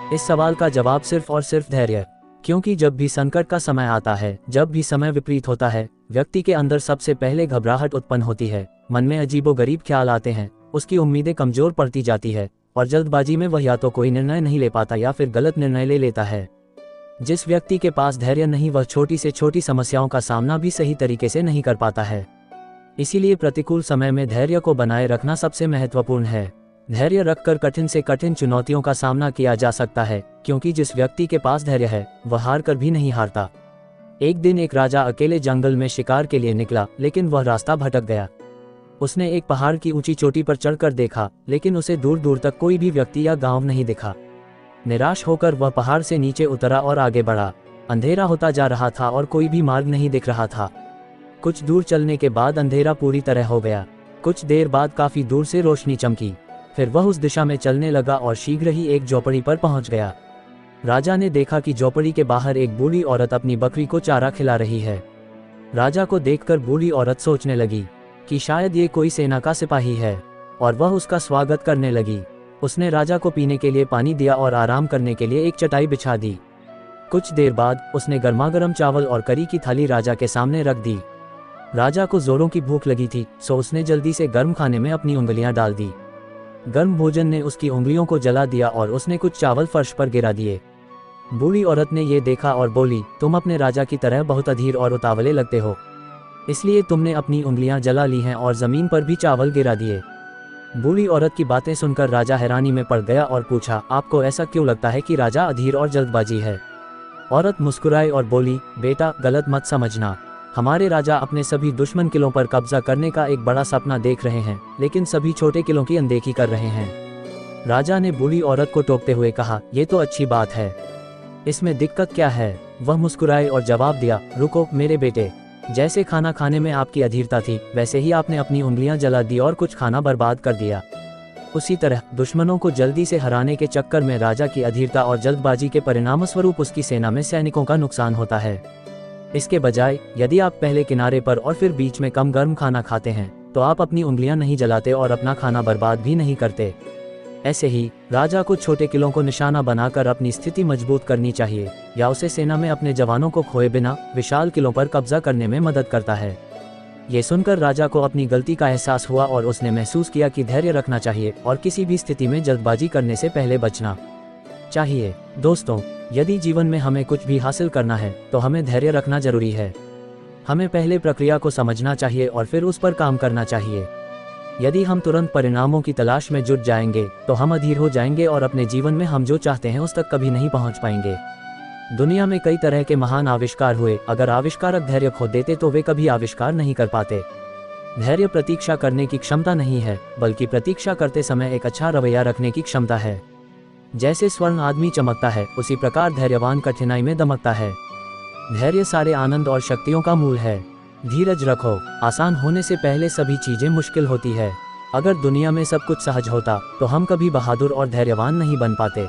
इस सवाल का जवाब सिर्फ और सिर्फ धैर्य। क्योंकि जब भी संकट का समय आता है, जब भी समय विपरीत होता है, व्यक्ति के अंदर सबसे पहले घबराहट उत्पन्न होती है, मन में अजीबोगरीब ख्याल आते हैं, उसकी उम्मीदें कमजोर पड़ती जाती है और जल्दबाजी में वह या तो कोई निर्णय नहीं ले पाता या फिर गलत निर्णय ले लेता है। जिस व्यक्ति के पास धैर्य नहीं वह छोटी से छोटी समस्याओं का सामना भी सही तरीके से नहीं कर पाता है। इसीलिए प्रतिकूल समय में धैर्य को बनाए रखना सबसे महत्वपूर्ण है। धैर्य रखकर कठिन से कठिन चुनौतियों का सामना किया जा सकता है, क्योंकि जिस व्यक्ति के पास धैर्य है वह हार कर भी नहीं हारता। एक दिन एक राजा अकेले जंगल में शिकार के लिए निकला, लेकिन वह रास्ता भटक गया। उसने एक पहाड़ की ऊंची चोटी पर चढ़कर देखा, लेकिन उसे दूर दूर तक कोई भी व्यक्ति या गांव नहीं दिखा। निराश होकर वह पहाड़ से नीचे उतरा और आगे बढ़ा। अंधेरा होता जा रहा था और कोई भी मार्ग नहीं दिख रहा था। कुछ दूर चलने के बाद अंधेरा पूरी तरह हो गया। कुछ देर बाद काफी दूर से रोशनी चमकी। फिर वह उस दिशा में चलने लगा और शीघ्र ही एक झोपड़ी पर पहुंच गया। राजा ने देखा कि झोपड़ी के बाहर एक बूढ़ी औरत अपनी बकरी को चारा खिला रही है। राजा को देखकर बूढ़ी औरत सोचने लगी कि शायद ये कोई सेना का सिपाही है, और वह उसका स्वागत करने लगी। उसने राजा को पीने के लिए पानी दिया और आराम करने के लिए एक चटाई बिछा दी। कुछ देर बाद उसने गर्मागर्म चावल और करी की थाली राजा के सामने रख दी। राजा को जोरों की भूख लगी थी, सो उसने जल्दी से गर्म खाने में अपनी उंगलियां डाल दी। गर्म भोजन ने उसकी उंगलियों को जला दिया और उसने कुछ चावल फर्श पर गिरा दिए। बूढ़ी औरत ने ये देखा और बोली, तुम अपने राजा की तरह बहुत अधीर और उतावले लगते हो, इसलिए तुमने अपनी उंगलियां जला ली हैं और जमीन पर भी चावल गिरा दिए। बूढ़ी औरत की बातें सुनकर राजा हैरानी में पड़ गया और पूछा, आपको ऐसा क्यों लगता है कि राजा अधीर और जल्दबाजी है? औरत मुस्कुराई और बोली, बेटा गलत मत समझना, हमारे राजा अपने सभी दुश्मन किलों पर कब्जा करने का एक बड़ा सपना देख रहे हैं, लेकिन सभी छोटे किलों की अनदेखी कर रहे हैं। राजा ने बूढ़ी औरत को टोकते हुए कहा, ये तो अच्छी बात है, इसमें दिक्कत क्या है? वह मुस्कुराई और जवाब दिया, रुको मेरे बेटे, जैसे खाना खाने में आपकी अधीरता थी वैसे ही आपने अपनी उंगलियां जला दी और कुछ खाना बर्बाद कर दिया। उसी तरह दुश्मनों को जल्दी से हराने के चक्कर में राजा की अधीरता और जल्दबाजी के परिणामस्वरूप उसकी सेना में सैनिकों का नुकसान होता है। इसके बजाय यदि आप पहले किनारे पर और फिर बीच में कम गर्म खाना खाते हैं तो आप अपनी उंगलियां नहीं जलाते और अपना खाना बर्बाद भी नहीं करते। ऐसे ही राजा को छोटे किलों को निशाना बनाकर अपनी स्थिति मजबूत करनी चाहिए, या उसे सेना में अपने जवानों को खोए बिना विशाल किलों पर कब्जा करने में मदद करता है। ये सुनकर राजा को अपनी गलती का एहसास हुआ और उसने महसूस किया कि धैर्य रखना चाहिए और किसी भी स्थिति में जल्दबाजी करने से पहले बचना चाहिए। दोस्तों, यदि जीवन में हमें कुछ भी हासिल करना है तो हमें धैर्य रखना जरूरी है। हमें पहले प्रक्रिया को समझना चाहिए और फिर उस पर काम करना चाहिए। यदि हम तुरंत परिणामों की तलाश में जुट जाएंगे तो हम अधीर हो जाएंगे और अपने जीवन में हम जो चाहते हैं उस तक कभी नहीं पहुंच पाएंगे। दुनिया में कई तरह के महान आविष्कार हुए, अगर आविष्कारक धैर्य खो देते तो वे कभी आविष्कार नहीं कर पाते। धैर्य प्रतीक्षा करने की क्षमता नहीं है, बल्कि प्रतीक्षा करते समय एक अच्छा रवैया रखने की क्षमता है। जैसे स्वर्ण आदमी चमकता है, उसी प्रकार धैर्यवान कठिनाई में दमकता है। धैर्य सारे आनंद और शक्तियों का मूल है। धीरज रखो, आसान होने से पहले सभी चीजें मुश्किल होती है। अगर दुनिया में सब कुछ सहज होता तो हम कभी बहादुर और धैर्यवान नहीं बन पाते।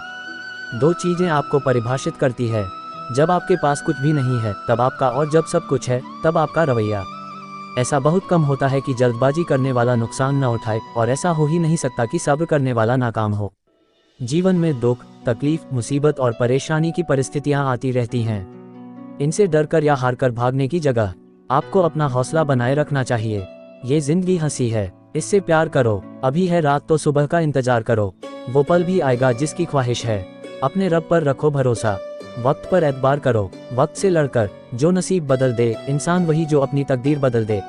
दो चीजें आपको परिभाषित करती है, जब आपके पास कुछ भी नहीं है तब आपका, और जब सब कुछ है तब आपका रवैया। ऐसा बहुत कम होता है कि जल्दबाजी करने वाला नुकसान न उठाए, और ऐसा हो ही नहीं सकता कि सब्र करने वाला नाकाम हो। जीवन में दुख, तकलीफ, मुसीबत और परेशानी की परिस्थितियां आती रहती हैं। इनसे डरकर या हारकर भागने की जगह आपको अपना हौसला बनाए रखना चाहिए। ये जिंदगी हंसी है, इससे प्यार करो। अभी है रात तो सुबह का इंतजार करो, वो पल भी आएगा जिसकी ख्वाहिश है। अपने रब पर रखो भरोसा, वक्त पर एतबार करो। वक्त से लड़कर जो नसीब बदल दे, इंसान वही जो अपनी तकदीर बदल दे।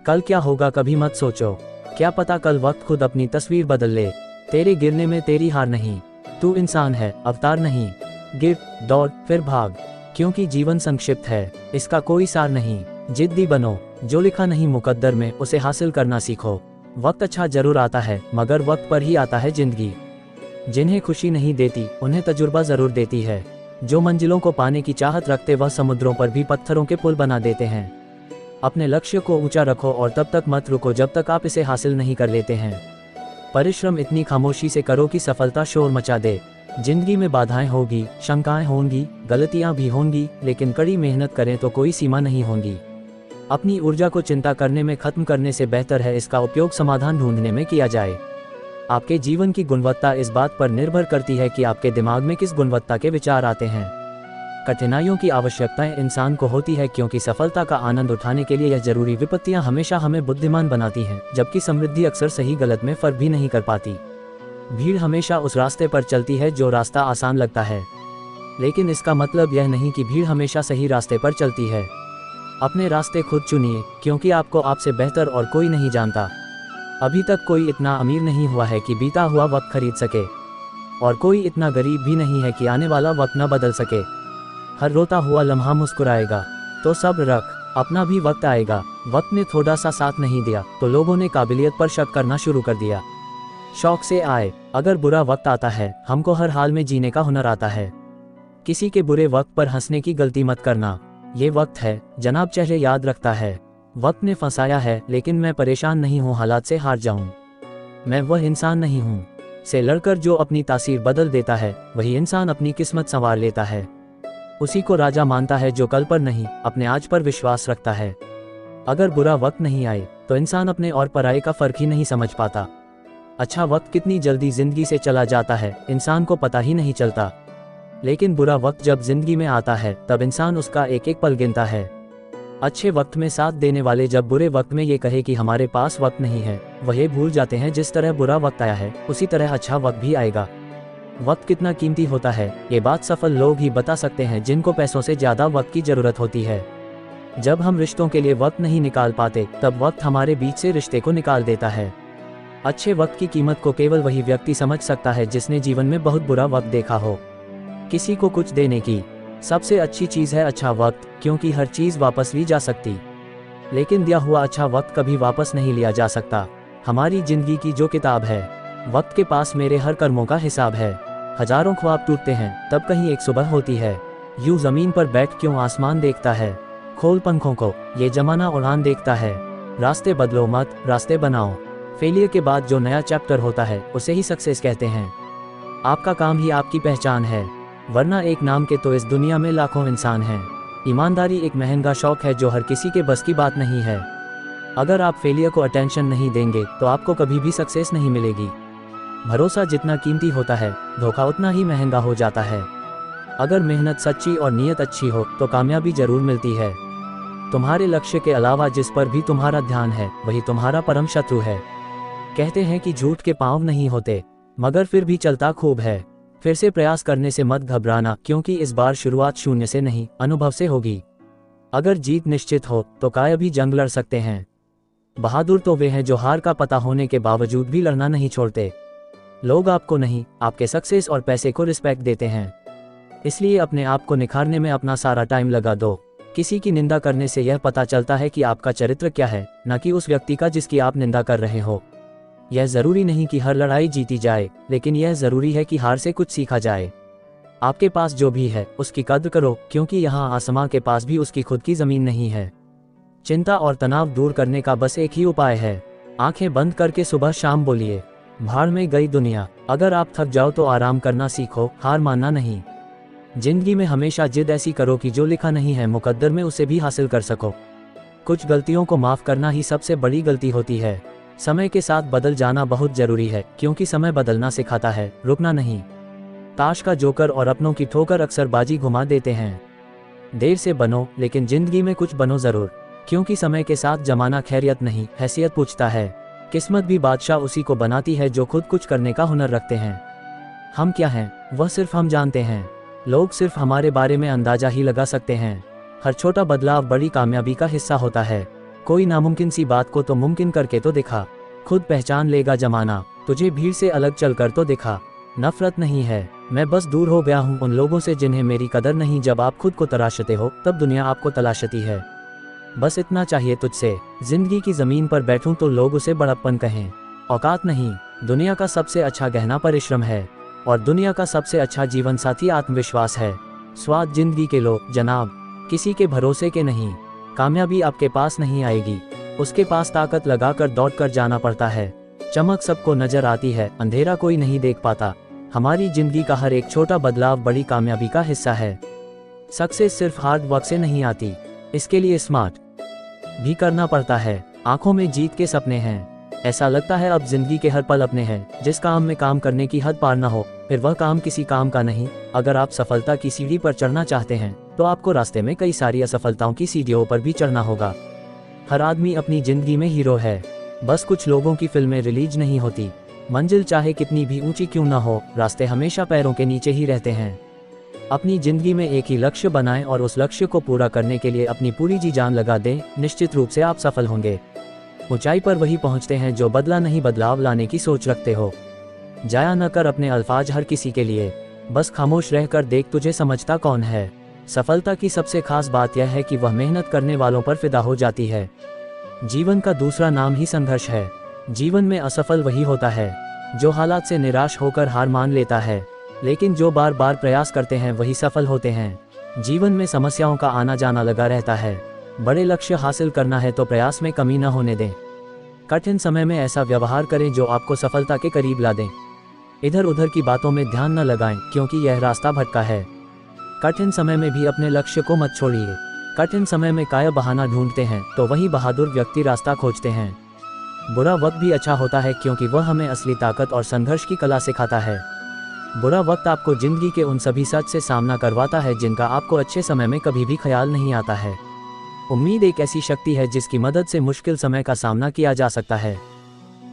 कल क्या होगा कभी मत सोचो, क्या पता कल वक्त खुद अपनी तस्वीर बदल ले। तेरे गिरने में तेरी हार नहीं, तू इंसान है अवतार नहीं। गिर, दौड़, फिर भाग, क्योंकि जीवन संक्षिप्त है, इसका कोई सार नहीं। जिद्दी बनो, जो लिखा नहीं मुकद्दर में उसे हासिल करना सीखो। वक्त अच्छा जरूर आता है, मगर वक्त पर ही आता है जिंदगी। जिन्हें खुशी नहीं देती उन्हें तजुर्बा जरूर देती है। जो मंजिलों को पाने की चाहत रखते वह समुद्रों पर भी पत्थरों के पुल बना देते हैं। अपने लक्ष्य को ऊंचा रखो और तब तक मत रुको जब तक आप इसे हासिल नहीं कर लेते हैं। परिश्रम इतनी खामोशी से करो कि सफलता शोर मचा दे। जिंदगी में बाधाएं होगी, शंकाएं होंगी, गलतियां भी होंगी, लेकिन कड़ी मेहनत करें तो कोई सीमा नहीं होगी। अपनी ऊर्जा को चिंता करने में खत्म करने से बेहतर है इसका उपयोग समाधान ढूंढने में किया जाए। आपके जीवन की गुणवत्ता इस बात पर निर्भर करती है कि आपके दिमाग में किस गुणवत्ता के विचार आते हैं। कठिनाइयों की आवश्यकताएं इंसान को होती है, क्योंकि सफलता का आनंद उठाने के लिए यह जरूरी विपत्तियां हमेशा हमें बुद्धिमान बनाती हैं, जबकि समृद्धि अक्सर सही गलत में फर्क भी नहीं कर पाती। भीड़ हमेशा उस रास्ते पर चलती है जो रास्ता आसान लगता है, लेकिन इसका मतलब यह नहीं कि भीड़ हमेशा सही रास्ते पर चलती है। अपने रास्ते खुद चुनिए, क्योंकि आपको आपसे बेहतर और कोई नहीं जानता। अभी तक कोई इतना अमीर नहीं हुआ है कि बीता हुआ वक्त खरीद सके, और कोई इतना गरीब भी नहीं है कि आने वाला वक्त न बदल सके। हर रोता हुआ लम्हा मुस्कुराएगा, तो सब्र रख, अपना भी वक्त आएगा। वक्त ने थोड़ा सा साथ नहीं दिया तो लोगों ने काबिलियत पर शक करना शुरू कर दिया। शौक से आए, अगर बुरा वक्त आता है, हमको हर हाल में जीने का हुनर आता है। किसी के बुरे वक्त पर हंसने की गलती मत करना। ये वक्त है, जनाब चेहरे याद रखता है। वक्त ने फंसाया है, लेकिन मैं परेशान नहीं हूँ हालात से हार जाऊं। मैं वह इंसान नहीं हूँ से लड़कर जो अपनी तासीर बदल देता है, वही इंसान अपनी किस्मत संवार लेता है। उसी को राजा मानता है जो कल पर नहीं, अपने आज पर विश्वास रखता है। अगर बुरा वक्त नहीं आए तो इंसान अपने और पराये का फर्क ही नहीं समझ पाता। अच्छा वक्त कितनी जल्दी जिंदगी से चला जाता है, इंसान को पता ही नहीं चलता। लेकिन बुरा वक्त जब जिंदगी में आता है, तब इंसान उसका एक एक पल गिनता है। अच्छे वक्त में साथ देने वाले जब बुरे वक्त में ये कहे कि हमारे पास वक्त नहीं है, वह ये भूल जाते हैं जिस तरह बुरा वक्त आया है, उसी तरह अच्छा वक्त भी आएगा। वक्त कितना कीमती होता है, ये बात सफल लोग ही बता सकते हैं, जिनको पैसों से ज्यादा वक्त की जरूरत होती है। जब हम रिश्तों के लिए वक्त नहीं निकाल पाते, तब वक्त हमारे बीच से रिश्ते को निकाल देता है। अच्छे वक्त की कीमत को केवल वही व्यक्ति समझ सकता है जिसने जीवन में बहुत बुरा वक्त देखा हो। किसी को कुछ देने की सबसे अच्छी चीज है अच्छा वक्त, क्योंकि हर चीज वापस ली जा सकती, लेकिन दिया हुआ अच्छा वक्त कभी वापस नहीं लिया जा सकता। हमारी जिंदगी की जो किताब है, वक्त के पास मेरे हर कर्मों का हिसाब है। हजारों ख्वाब टूटते हैं, तब कहीं एक सुबह होती है। यूं जमीन पर बैठ क्यों आसमान देखता है, खोल पंखों को, ये जमाना उड़ान देखता है। रास्ते बदलो मत, रास्ते बनाओ। फेलियर के बाद जो नया चैप्टर होता है, उसे ही सक्सेस कहते हैं। आपका काम ही आपकी पहचान है, वरना एक नाम के तो इस दुनिया में लाखों इंसान हैं। ईमानदारी एक महंगा शौक है जो हर किसी के बस की बात नहीं है। अगर आप फेलियर को अटेंशन नहीं देंगे तो आपको कभी भी सक्सेस नहीं मिलेगी। भरोसा जितना कीमती होता है, धोखा उतना ही महंगा हो जाता है। अगर मेहनत सच्ची और नीयत अच्छी हो तो कामयाबी जरूर मिलती है। तुम्हारे लक्ष्य के अलावा जिस पर भी तुम्हारा ध्यान है, वही तुम्हारा परम शत्रु है। कहते हैं कि झूठ के पांव नहीं होते, मगर फिर भी चलता खूब है। फिर से प्रयास करने से मत घबराना, क्योंकि इस बार शुरुआत शून्य से नहीं, अनुभव से होगी। अगर जीत निश्चित हो तो काय भी जंग लड़ सकते हैं। बहादुर तो वे हैं जो हार का पता होने के बावजूद भी लड़ना नहीं छोड़ते। लोग आपको नहीं, आपके सक्सेस और पैसे को रिस्पेक्ट देते हैं, इसलिए अपने आप को निखारने में अपना सारा टाइम लगा दो। किसी की निंदा करने से यह पता चलता है कि आपका चरित्र क्या है, न कि उस व्यक्ति का जिसकी आप निंदा कर रहे हो। यह जरूरी नहीं कि हर लड़ाई जीती जाए, लेकिन यह जरूरी है कि हार से कुछ सीखा जाए। आपके पास जो भी है उसकी कद्र करो, क्योंकि यहाँ आसमां के पास भी उसकी खुद की जमीन नहीं है। चिंता और तनाव दूर करने का बस एक ही उपाय है, आंखें बंद करके सुबह शाम बोलिए, भाड़ में गई दुनिया। अगर आप थक जाओ तो आराम करना सीखो, हार मानना नहीं। जिंदगी में हमेशा जिद ऐसी करो कि जो लिखा नहीं है मुकद्दर में उसे भी हासिल कर सको। कुछ गलतियों को माफ करना ही सबसे बड़ी गलती होती है। समय के साथ बदल जाना बहुत जरूरी है, क्योंकि समय बदलना सिखाता है, रुकना नहीं। ताश का जोकर और अपनों की ठोकर अक्सर बाजी घुमा देते हैं। देर से बनो, लेकिन जिंदगी में कुछ बनो जरूर, क्योंकि समय के साथ जमाना खैरियत नहीं हैसियत पूछता है। किस्मत भी बादशाह उसी को बनाती है जो खुद कुछ करने का हुनर रखते हैं। हम क्या हैं वह सिर्फ हम जानते हैं, लोग सिर्फ हमारे बारे में अंदाजा ही लगा सकते हैं। हर छोटा बदलाव बड़ी कामयाबी का हिस्सा होता है। कोई नामुमकिन सी बात को तो मुमकिन करके तो दिखा, खुद पहचान लेगा जमाना, तुझे भीड़ से अलग चलकर तो दिखा। नफरत नहीं है, मैं बस दूर हो गया हूँ उन लोगों से जिन्हें मेरी कदर नहीं। जब आप खुद को तराशते हो तब दुनिया आपको तलाशती है। बस इतना चाहिए तुझसे, जिंदगी की जमीन पर बैठूं तो लोग उसे बड़प्पन कहें। औकात नहीं, दुनिया का सबसे अच्छा गहना परिश्रम है, और दुनिया का सबसे अच्छा जीवन साथी आत्मविश्वास है। स्वाद जिंदगी के लो जनाब, किसी के भरोसे के नहीं। कामयाबी आपके पास नहीं आएगी, उसके पास ताकत लगाकर दौड़कर जाना पड़ता है। चमक सबको नजर आती है, अंधेरा कोई नहीं देख पाता। हमारी जिंदगी का हर एक छोटा बदलाव बड़ी कामयाबी का हिस्सा है। सक्सेस सिर्फ हार्ड वर्क से नहीं आती, इसके लिए स्मार्ट भी करना पड़ता है। आंखों में जीत के सपने हैं, ऐसा लगता है अब जिंदगी के हर पल अपने हैं। जिस काम में काम करने की हद पार न हो, फिर वह काम किसी काम का नहीं। अगर आप सफलता की सीढ़ी पर चढ़ना चाहते हैं तो आपको रास्ते में कई सारी असफलताओं की सीढ़ियों पर भी चढ़ना होगा। हर आदमी अपनी जिंदगी में हीरो है, बस कुछ लोगों की फिल्में रिलीज नहीं होती। मंजिल चाहे कितनी भी ऊंची क्यों ना हो, रास्ते हमेशा पैरों के नीचे ही रहते हैं। अपनी जिंदगी में एक ही लक्ष्य बनाएं और उस लक्ष्य को पूरा करने के लिए अपनी पूरी जी जान लगा दें। निश्चित रूप से आप सफल होंगे। ऊंचाई पर वही पहुंचते हैं जो बदला नहीं बदलाव लाने की सोच रखते हो। जाया न कर अपने अल्फाज हर किसी के लिए, बस खामोश रहकर देख तुझे समझता कौन है। सफलता की सबसे खास बात यह है कि वह मेहनत करने वालों पर फिदा हो जाती है। जीवन का दूसरा नाम ही संघर्ष है। जीवन में असफल वही होता है जो हालात से निराश होकर हार मान लेता है, लेकिन जो बार बार प्रयास करते हैं वही सफल होते हैं। जीवन में समस्याओं का आना जाना लगा रहता है। बड़े लक्ष्य हासिल करना है तो प्रयास में कमी न होने दें। कठिन समय में ऐसा व्यवहार करें जो आपको सफलता के करीब ला दें। इधर उधर की बातों में ध्यान न लगाएं, क्योंकि यह रास्ता भटका है। कठिन समय में भी अपने लक्ष्य को मत छोड़िए। कठिन समय में काया बहाना ढूंढते हैं तो वही बहादुर व्यक्ति रास्ता खोजते हैं। बुरा वक्त भी अच्छा होता है, क्योंकि वह हमें असली ताकत और संघर्ष की कला सिखाता है। बुरा वक्त आपको जिंदगी के उन सभी सच से सामना करवाता है जिनका आपको अच्छे समय में कभी भी ख्याल नहीं आता है। उम्मीद एक ऐसी शक्ति है जिसकी मदद से मुश्किल समय का सामना किया जा सकता है।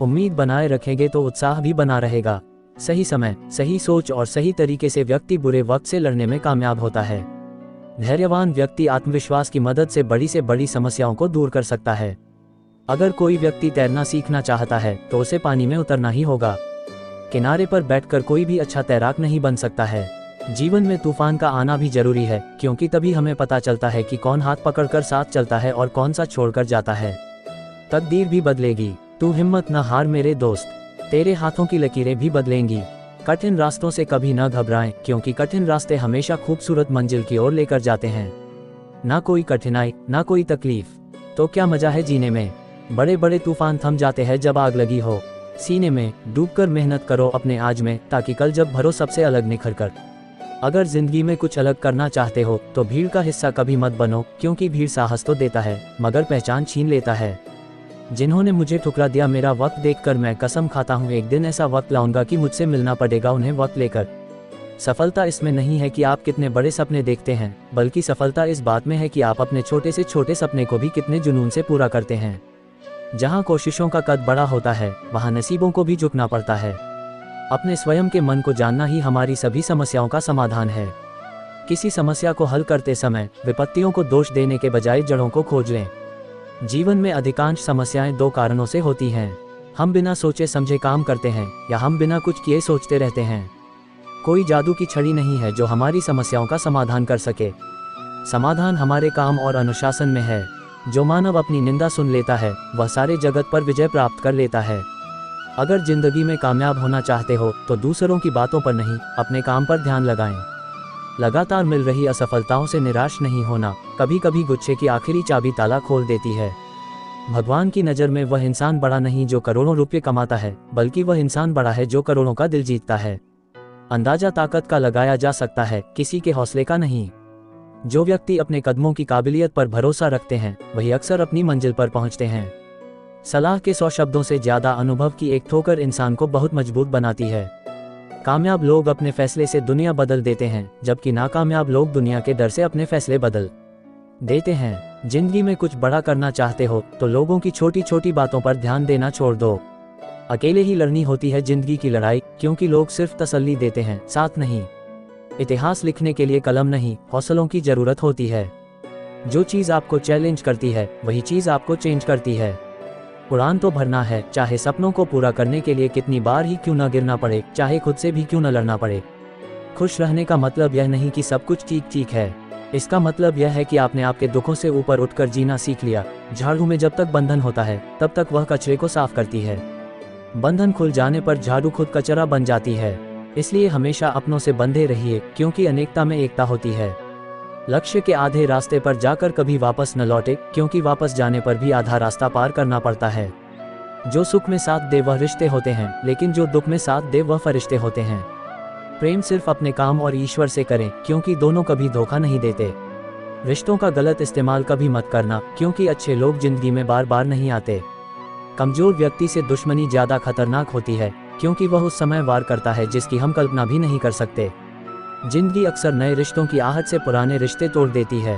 उम्मीद बनाए रखेंगे तो उत्साह भी बना रहेगा। सही समय, सही सोच और सही तरीके से व्यक्ति बुरे वक्त से लड़ने में कामयाब होता है। धैर्यवान व्यक्ति आत्मविश्वास की मदद से बड़ी समस्याओं को दूर कर सकता है। अगर कोई व्यक्ति तैरना सीखना चाहता है तो उसे पानी में उतरना ही होगा। किनारे पर बैठकर कोई भी अच्छा तैराक नहीं बन सकता है। जीवन में तूफान का आना भी जरूरी है, क्योंकि तभी हमें पता चलता है कि कौन हाथ पकड़कर साथ चलता है और कौन सा छोड़कर जाता है। तकदीर भी बदलेगी, तू हिम्मत न हार मेरे दोस्त, तेरे हाथों की लकीरें भी बदलेंगी। कठिन रास्तों से कभी न घबराएं, क्योंकि कठिन रास्ते हमेशा खूबसूरत मंजिल की ओर लेकर जाते हैं। ना कोई कठिनाई, ना कोई तकलीफ, तो क्या मजा है जीने में। बड़े बड़े तूफान थम जाते हैं जब आग लगी हो। सीने में डूबकर मेहनत करो अपने आज में, ताकि कल जब भरो सबसे अलग निखर कर। अगर जिंदगी में कुछ अलग करना चाहते हो तो भीड़ का हिस्सा कभी मत बनो, क्योंकि भीड़ साहस तो देता है मगर पहचान छीन लेता है। जिन्होंने मुझे ठुकरा दिया मेरा वक्त देखकर, मैं कसम खाता हूँ एक दिन ऐसा वक्त लाऊंगा कि मुझसे मिलना पड़ेगा उन्हें वक्त लेकर। सफलता इसमें नहीं है कि आप कितने बड़े सपने देखते हैं, बल्कि सफलता इस बात में है कि आप अपने छोटे से छोटे सपने को भी कितने जुनून से पूरा करते हैं। जहाँ कोशिशों का कद बड़ा होता है वहाँ नसीबों को भी झुकना पड़ता है। अपने स्वयं के मन को जानना ही हमारी सभी समस्याओं का समाधान है। किसी समस्या को हल करते समय विपत्तियों को दोष देने के बजाय जड़ों को खोज लें। जीवन में अधिकांश समस्याएं दो कारणों से होती हैं। हम बिना सोचे समझे काम करते हैं या हम बिना कुछ किए सोचते रहते हैं। कोई जादू की छड़ी नहीं है जो हमारी समस्याओं का समाधान कर सके। समाधान हमारे काम और अनुशासन में है। जो मानव अपनी निंदा सुन लेता है वह सारे जगत पर विजय प्राप्त कर लेता है। अगर जिंदगी में कामयाब होना चाहते हो तो दूसरों की बातों पर नहीं, अपने काम पर ध्यान लगाएं। लगातार मिल रही असफलताओं से निराश नहीं होना कभी कभी गुच्छे की आखिरी चाबी ताला खोल देती है। भगवान की नज़र में वह इंसान बड़ा नहीं जो करोड़ों रुपए कमाता है, बल्कि वह इंसान बड़ा है जो करोड़ों का दिल जीतता है। अंदाजा ताकत का लगाया जा सकता है, किसी के हौसले का नहीं। जो व्यक्ति अपने कदमों की काबिलियत पर भरोसा रखते हैं वही अक्सर अपनी मंजिल पर पहुंचते हैं। सलाह के 100 शब्दों से ज्यादा अनुभव की एक ठोकर इंसान को बहुत मजबूत बनाती है। कामयाब लोग अपने फैसले से दुनिया बदल देते हैं, जबकि नाकामयाब लोग दुनिया के डर से अपने फैसले बदल देते हैं। जिंदगी में कुछ बड़ा करना चाहते हो तो लोगों की छोटी छोटी बातों पर ध्यान देना छोड़ दो। अकेले ही लड़नी होती है जिंदगी की लड़ाई, क्योंकि लोग सिर्फ तसल्ली देते हैं, साथ नहीं। इतिहास लिखने के लिए कलम नहीं, हौसलों की जरूरत होती है। जो चीज़ आपको चैलेंज करती है वही चीज़ आपको चेंज करती है। उड़ान तो भरना है, चाहे सपनों को पूरा करने के लिए कितनी बार ही क्यों न गिरना पड़े, चाहे खुद से भी क्यों न लड़ना पड़े। खुश रहने का मतलब यह नहीं कि सब कुछ ठीक ठीक है, इसका मतलब यह है कि आपने आपके दुखों से ऊपर उठकर जीना सीख लिया। झाड़ू में जब तक बंधन होता है तब तक वह कचरे को साफ करती है, बंधन खुल जाने पर झाड़ू खुद कचरा बन जाती है। इसलिए हमेशा अपनों से बंधे रहिए, क्योंकि अनेकता में एकता होती है। लक्ष्य के आधे रास्ते पर जाकर कभी वापस न लौटे, क्योंकि वापस जाने पर भी आधा रास्ता पार करना पड़ता है। जो सुख में साथ दे वह रिश्ते होते हैं, लेकिन जो दुख में साथ दे वह फरिश्ते होते हैं। प्रेम सिर्फ अपने काम और ईश्वर से करें, क्योंकि दोनों कभी धोखा नहीं देते। रिश्तों का गलत इस्तेमाल कभी मत करना, क्योंकि अच्छे लोग जिंदगी में बार बार नहीं आते। कमजोर व्यक्ति से दुश्मनी ज्यादा खतरनाक होती है, क्योंकि वह उस समय वार करता है जिसकी हम कल्पना भी नहीं कर सकते। जिंदगी अक्सर नए रिश्तों की आहट से पुराने रिश्ते तोड़ देती है।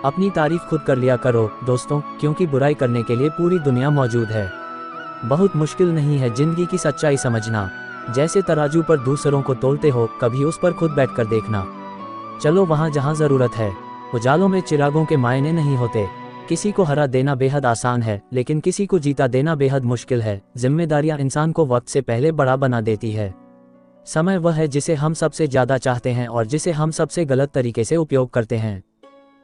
अपनी तारीफ खुद कर लिया करो दोस्तों, क्योंकि बुराई करने के लिए पूरी दुनिया मौजूद है। बहुत मुश्किल नहीं है जिंदगी की सच्चाई समझना। जैसे तराजू पर दूसरों को तोलते हो, कभी उस पर खुद बैठकर देखना। चलो वहाँ जहाँ जरूरत है। उजालों में चिरागों के मायने नहीं होते। किसी को हरा देना बेहद आसान है, लेकिन किसी को जीता देना बेहद मुश्किल है। जिम्मेदारियां इंसान को वक्त से पहले बड़ा बना देती है। समय वह है जिसे हम सबसे ज्यादा चाहते हैं और जिसे हम सबसे गलत तरीके से उपयोग करते हैं।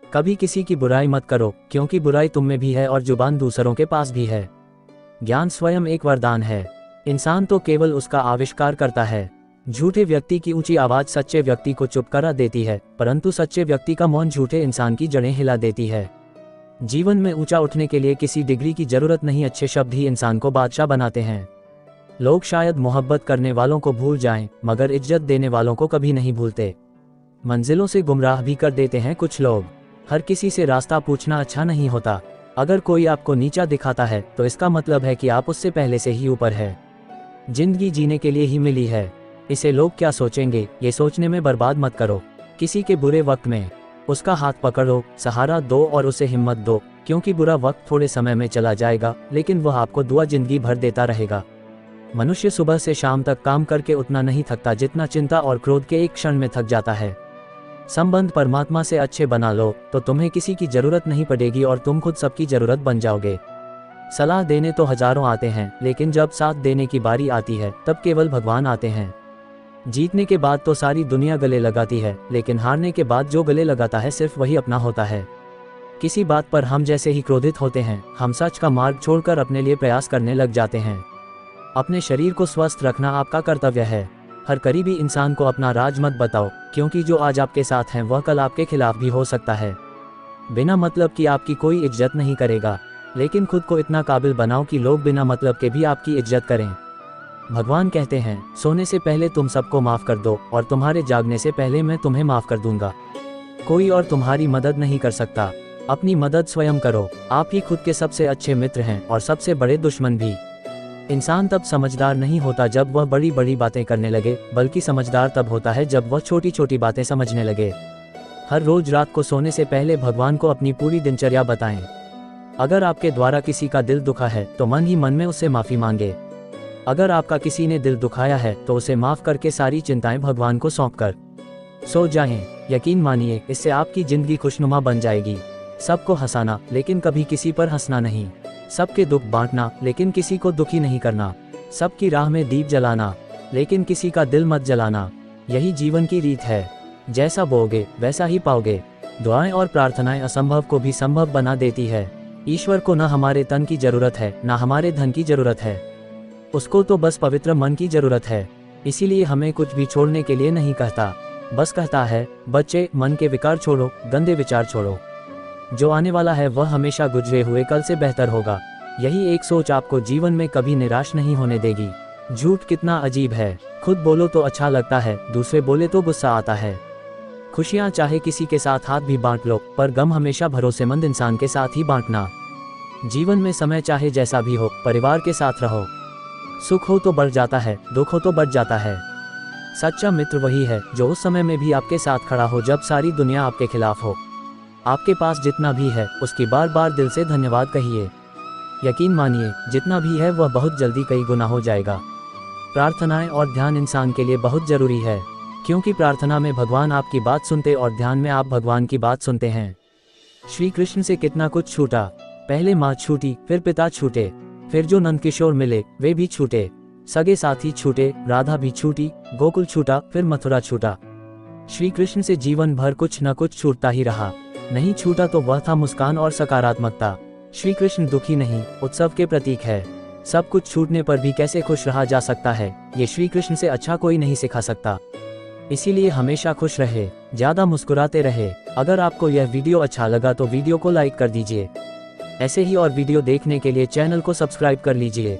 कभी किसी की बुराई मत करो, क्योंकि बुराई तुम में भी है और जुबान दूसरों के पास भी है। ज्ञान स्वयं एक वरदान है, इंसान तो केवल उसका आविष्कार करता है। झूठे व्यक्ति की ऊंची आवाज सच्चे व्यक्ति को चुप करा देती है, परंतु सच्चे व्यक्ति का मौन झूठे इंसान की जड़ें हिला देती है। जीवन में ऊंचा उठने के लिए किसी डिग्री की जरूरत नहीं, अच्छे शब्द ही इंसान को बादशाह बनाते हैं। लोग शायद मोहब्बत करने वालों को भूल जाएं, मगर इज्जत देने वालों को कभी नहीं भूलते। मंजिलों से गुमराह भी कर देते हैं कुछ लोग। हर किसी से रास्ता पूछना अच्छा नहीं होता। अगर कोई आपको नीचा दिखाता है तो इसका मतलब है कि आप उससे पहले से ही ऊपर है। जिंदगी जीने के लिए ही मिली है, इसे लोग क्या सोचेंगे ये सोचने में बर्बाद मत करो। किसी के बुरे वक्त में उसका हाथ पकड़ो, सहारा दो और उसे हिम्मत दो, क्योंकि बुरा वक्त थोड़े समय में चला जाएगा, लेकिन वह आपको दुआ जिंदगी भर देता रहेगा। मनुष्य सुबह से शाम तक काम करके उतना नहीं थकता जितना चिंता और क्रोध के एक क्षण में थक जाता है। संबंध परमात्मा से अच्छे बना लो तो तुम्हें किसी की जरूरत नहीं पड़ेगी और तुम खुद सबकी जरूरत बन जाओगे। सलाह देने तो हजारों आते हैं, लेकिन जब साथ देने की बारी आती है तब केवल भगवान आते हैं। जीतने के बाद तो सारी दुनिया गले लगाती है, लेकिन हारने के बाद जो गले लगाता है सिर्फ वही अपना होता है। किसी बात पर हम जैसे ही क्रोधित होते हैं, हम सच का मार्ग छोड़कर अपने लिए प्रयास करने लग जाते हैं। अपने शरीर को स्वस्थ रखना आपका कर्तव्य है। हर करीबी इंसान को अपना राज मत बताओ, क्योंकि जो आज आपके साथ हैं वह कल आपके खिलाफ भी हो सकता है। बिना मतलब की आपकी कोई इज्जत नहीं करेगा, लेकिन खुद को इतना काबिल बनाओ कि लोग बिना मतलब के भी आपकी इज्जत करें। भगवान कहते हैं, सोने से पहले तुम सबको माफ कर दो और तुम्हारे जागने से पहले मैं तुम्हें माफ कर दूंगा। कोई और तुम्हारी मदद नहीं कर सकता, अपनी मदद स्वयं करो। आप ही खुद के सबसे अच्छे मित्र हैं और सबसे बड़े दुश्मन भी। इंसान तब समझदार नहीं होता जब वह बड़ी बड़ी बातें करने लगे, बल्कि समझदार तब होता है जब वह छोटी छोटी बातें समझने लगे। हर रोज रात को सोने से पहले भगवान को अपनी पूरी दिनचर्या बताएं। अगर आपके द्वारा किसी का दिल दुखा है तो मन ही मन में उससे माफी मांगे। अगर आपका किसी ने दिल दुखाया है तो उसे माफ करके सारी चिंताएं भगवान को सौंपकर सो जाएं। यकीन मानिए, इससे आपकी जिंदगी खुशनुमा बन जाएगी। सबको हंसाना, लेकिन कभी किसी पर हंसना नहीं। सबके दुख बांटना, लेकिन किसी को दुखी नहीं करना। सबकी राह में दीप जलाना, लेकिन किसी का दिल मत जलाना। यही जीवन की रीत है। जैसा बोओगे वैसा ही पाओगे। दुआएं और प्रार्थनाएं असंभव को भी संभव बना देती है। ईश्वर को न हमारे तन की जरूरत है, न हमारे धन की जरूरत है। उसको तो बस पवित्र मन की जरूरत है। इसीलिए हमें कुछ भी छोड़ने के लिए नहीं कहता, बस कहता है, बच्चे मन के विकार छोड़ो, गंदे विचार छोड़ो। जो आने वाला है वह हमेशा गुजरे हुए कल से बेहतर होगा। यही एक सोच आपको जीवन में कभी निराश नहीं होने देगी। झूठ कितना अजीब है। खुद बोलो तो अच्छा लगता है, दूसरे बोले तो गुस्सा आता है। खुशियाँ चाहे किसी के साथ हाथ भी बांट लो, पर गम हमेशा भरोसेमंद इंसान के साथ ही बांटना। जीवन में समय चाहे जैसा भी हो, परिवार के साथ रहो। सुख हो तो बढ़ जाता है, दुख हो तो बढ़ जाता है। सच्चा मित्र वही है जो उस समय में भी आपके साथ खड़ा हो जब सारी दुनिया आपके खिलाफ हो। आपके पास जितना भी है उसकी बार बार दिल से धन्यवाद कहिए। यकीन मानिए जितना भी है वह बहुत जल्दी कई गुना हो जाएगा। प्रार्थनाएं और ध्यान इंसान के लिए बहुत जरूरी है, क्योंकि प्रार्थना में भगवान आपकी बात सुनते और ध्यान में आप भगवान की बात सुनते हैं। श्री कृष्ण से कितना कुछ छूटा। पहले माँ छूटी, फिर पिता छूटे, फिर जो नंद किशोर मिले वे भी छूटे, सगे साथी छूटे, राधा भी छूटी, गोकुल छूटा, फिर मथुरा छूटा। श्री कृष्ण से जीवन भर कुछ न कुछ छूटता ही रहा। नहीं छूटा तो वह था मुस्कान और सकारात्मकता। श्री कृष्ण दुखी नहीं, उत्सव के प्रतीक है। सब कुछ छूटने पर भी कैसे खुश रहा जा सकता है, ये श्री कृष्ण से अच्छा कोई नहीं सिखा सकता। इसीलिए हमेशा खुश रहे, ज्यादा मुस्कुराते रहे। अगर आपको यह वीडियो अच्छा लगा तो वीडियो को लाइक कर दीजिए। ऐसे ही और वीडियो देखने के लिए चैनल को सब्सक्राइब कर लीजिए।